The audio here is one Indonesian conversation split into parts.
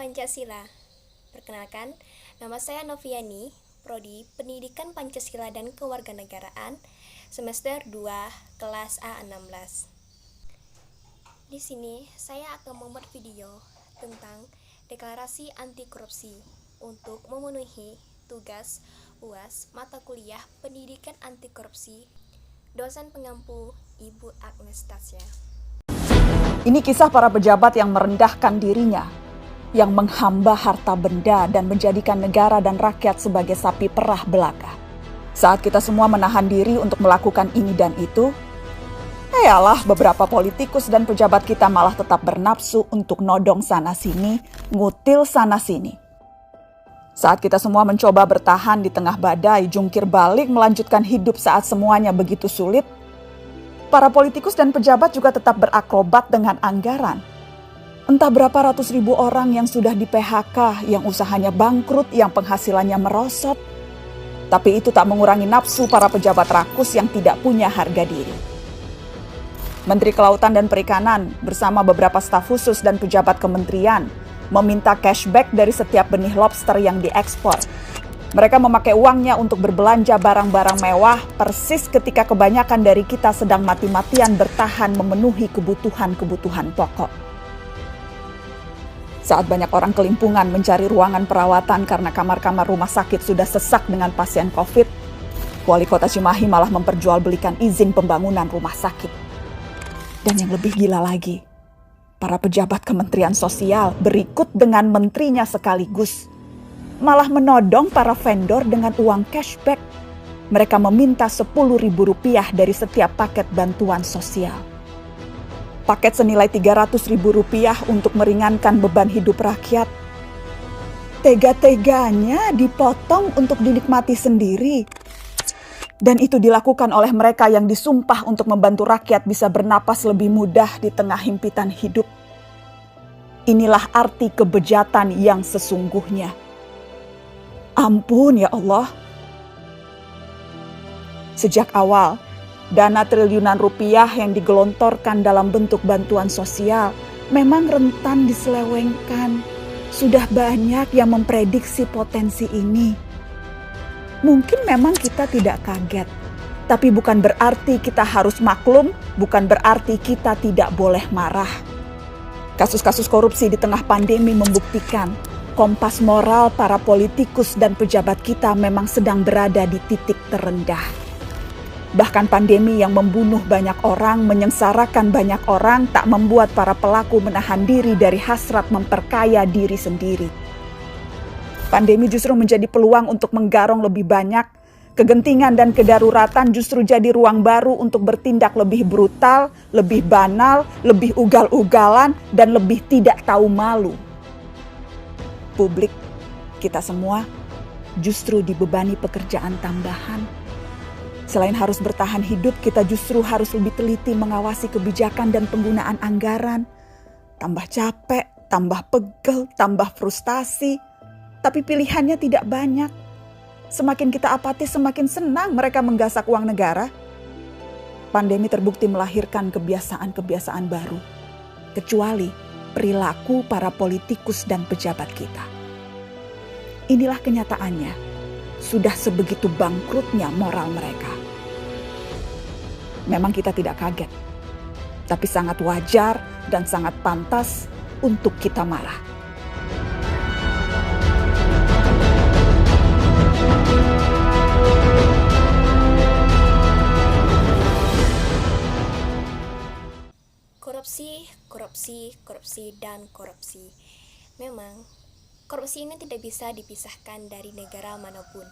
Pancasila. Perkenalkan, nama saya Noviani, Prodi Pendidikan Pancasila dan Kewarganegaraan, semester 2, kelas A16. Di sini, saya akan membuat video tentang deklarasi anti korupsi untuk memenuhi tugas UAS mata kuliah Pendidikan Anti Korupsi, dosen pengampu Ibu Agnes Tasya. Ini kisah para pejabat yang merendahkan dirinya, yang menghamba harta benda dan menjadikan negara dan rakyat sebagai sapi perah belaka. Saat kita semua menahan diri untuk melakukan ini dan itu, beberapa politikus dan pejabat kita malah tetap bernafsu untuk nodong sana-sini, ngutil sana-sini. Saat kita semua mencoba bertahan di tengah badai, jungkir balik melanjutkan hidup saat semuanya begitu sulit, para politikus dan pejabat juga tetap berakrobat dengan anggaran. Entah berapa ratus ribu orang yang sudah di PHK, yang usahanya bangkrut, yang penghasilannya merosot. Tapi itu tak mengurangi nafsu para pejabat rakus yang tidak punya harga diri. Menteri Kelautan dan Perikanan bersama beberapa staf khusus dan pejabat kementerian meminta cashback dari setiap benih lobster yang diekspor. Mereka memakai uangnya untuk berbelanja barang-barang mewah persis ketika kebanyakan dari kita sedang mati-matian bertahan memenuhi kebutuhan-kebutuhan pokok. Saat banyak orang kelimpungan mencari ruangan perawatan karena kamar-kamar rumah sakit sudah sesak dengan pasien COVID, Wali Kota Cimahi malah memperjualbelikan izin pembangunan rumah sakit. Dan yang lebih gila lagi, para pejabat Kementerian Sosial berikut dengan menterinya sekaligus malah menodong para vendor dengan uang cashback. Mereka meminta Rp10.000 dari setiap paket bantuan sosial. Paket senilai Rp300.000 untuk meringankan beban hidup rakyat. Tega-teganya dipotong untuk dinikmati sendiri. Dan itu dilakukan oleh mereka yang disumpah untuk membantu rakyat bisa bernapas lebih mudah di tengah himpitan hidup. Inilah arti kebejatan yang sesungguhnya. Ampun ya Allah. Sejak awal, dana triliunan rupiah yang digelontorkan dalam bentuk bantuan sosial memang rentan diselewengkan. Sudah banyak yang memprediksi potensi ini. Mungkin memang kita tidak kaget, tapi bukan berarti kita harus maklum, bukan berarti kita tidak boleh marah. Kasus-kasus korupsi di tengah pandemi membuktikan kompas moral para politikus dan pejabat kita memang sedang berada di titik terendah. Bahkan pandemi yang membunuh banyak orang, menyengsarakan banyak orang, tak membuat para pelaku menahan diri dari hasrat memperkaya diri sendiri. Pandemi justru menjadi peluang untuk menggarong lebih banyak. Kegentingan dan kedaruratan justru jadi ruang baru untuk bertindak lebih brutal, lebih banal, lebih ugal-ugalan, dan lebih tidak tahu malu. Publik, kita semua justru dibebani pekerjaan tambahan. Selain harus bertahan hidup, kita justru harus lebih teliti mengawasi kebijakan dan penggunaan anggaran. Tambah capek, tambah pegel, tambah frustasi. Tapi pilihannya tidak banyak. Semakin kita apatis, semakin senang mereka menggasak uang negara. Pandemi terbukti melahirkan kebiasaan-kebiasaan baru. Kecuali perilaku para politikus dan pejabat kita. Inilah kenyataannya, sudah sebegitu bangkrutnya moral mereka. Memang kita tidak kaget, tapi sangat wajar dan sangat pantas untuk kita marah. Korupsi, dan korupsi. Memang, korupsi ini tidak bisa dipisahkan dari negara manapun.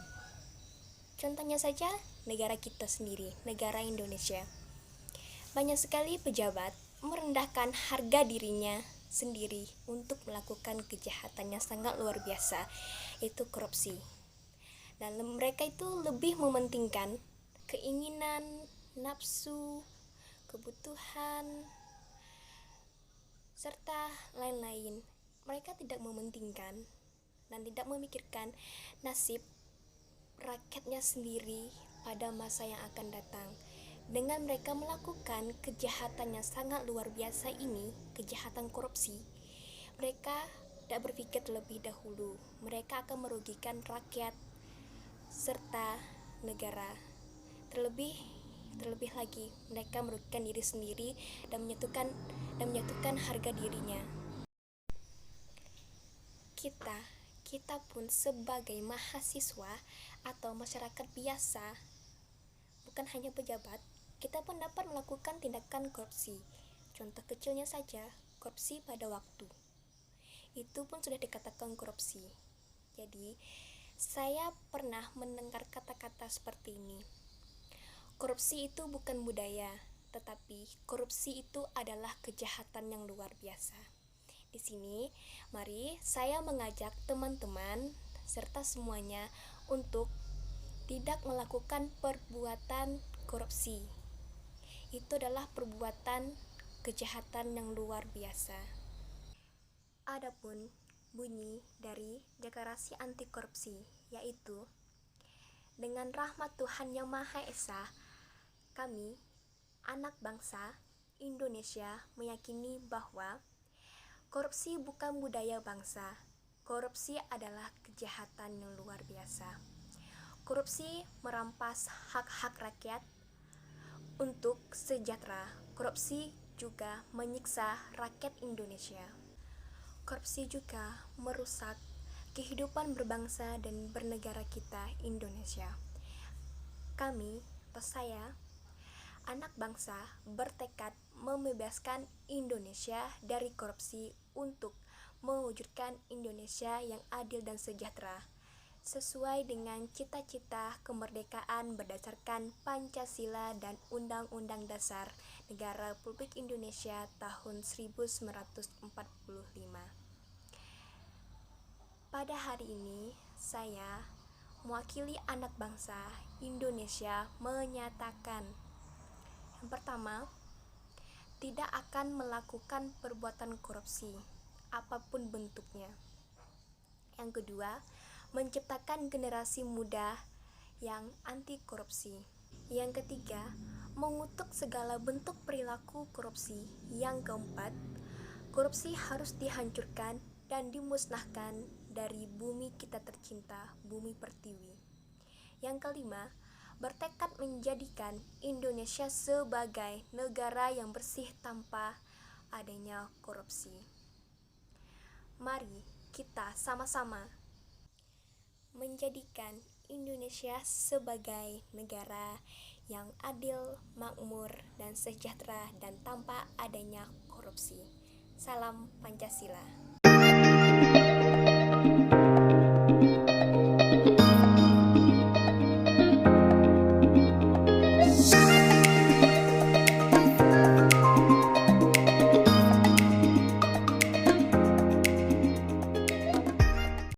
Contohnya saja, negara kita sendiri, negara Indonesia. Banyak sekali pejabat merendahkan harga dirinya sendiri untuk melakukan kejahatan yang sangat luar biasa, yaitu korupsi. Dan mereka itu lebih mementingkan keinginan, nafsu, kebutuhan, serta lain-lain. Mereka tidak mementingkan dan tidak memikirkan nasib rakyatnya sendiri pada masa yang akan datang. Dengan mereka melakukan kejahatan yang sangat luar biasa ini, kejahatan korupsi, mereka tidak berpikir terlebih dahulu. Mereka akan merugikan rakyat serta negara. Terlebih lagi, mereka merugikan diri sendiri dan menyatukan harga dirinya. Kita pun sebagai mahasiswa atau masyarakat biasa, bukan hanya pejabat, kita pun dapat melakukan tindakan korupsi. Contoh kecilnya saja, korupsi pada waktu. Itu pun sudah dikatakan korupsi. Jadi, saya pernah mendengar kata-kata seperti ini. Korupsi itu bukan budaya, tetapi korupsi itu adalah kejahatan yang luar biasa. Di sini, mari saya mengajak teman-teman serta semuanya untuk tidak melakukan perbuatan korupsi. Itu adalah perbuatan kejahatan yang luar biasa. Adapun bunyi dari deklarasi anti korupsi, yaitu dengan rahmat Tuhan Yang Maha Esa, kami, anak bangsa Indonesia, meyakini bahwa korupsi bukan budaya bangsa. Korupsi adalah kejahatan yang luar biasa. Korupsi merampas hak-hak rakyat untuk sejahtera. Korupsi juga menyiksa rakyat Indonesia. Korupsi juga merusak kehidupan berbangsa dan bernegara kita, Indonesia. Kami, atau saya, anak bangsa, bertekad membebaskan Indonesia dari korupsi untuk mewujudkan Indonesia yang adil dan sejahtera, sesuai dengan cita-cita kemerdekaan berdasarkan Pancasila dan Undang-Undang Dasar Negara Republik Indonesia tahun 1945. Pada hari ini, saya mewakili anak bangsa Indonesia menyatakan, yang pertama, tidak akan melakukan perbuatan korupsi apapun bentuknya. Yang kedua, menciptakan generasi muda yang anti korupsi. Yang ketiga, mengutuk segala bentuk perilaku korupsi. Yang keempat, korupsi harus dihancurkan dan dimusnahkan dari bumi kita tercinta, bumi pertiwi. Yang kelima, bertekad menjadikan Indonesia sebagai negara yang bersih tanpa adanya korupsi. Mari kita sama-sama menjadikan Indonesia sebagai negara yang adil, makmur, dan sejahtera dan tanpa adanya korupsi. Salam Pancasila.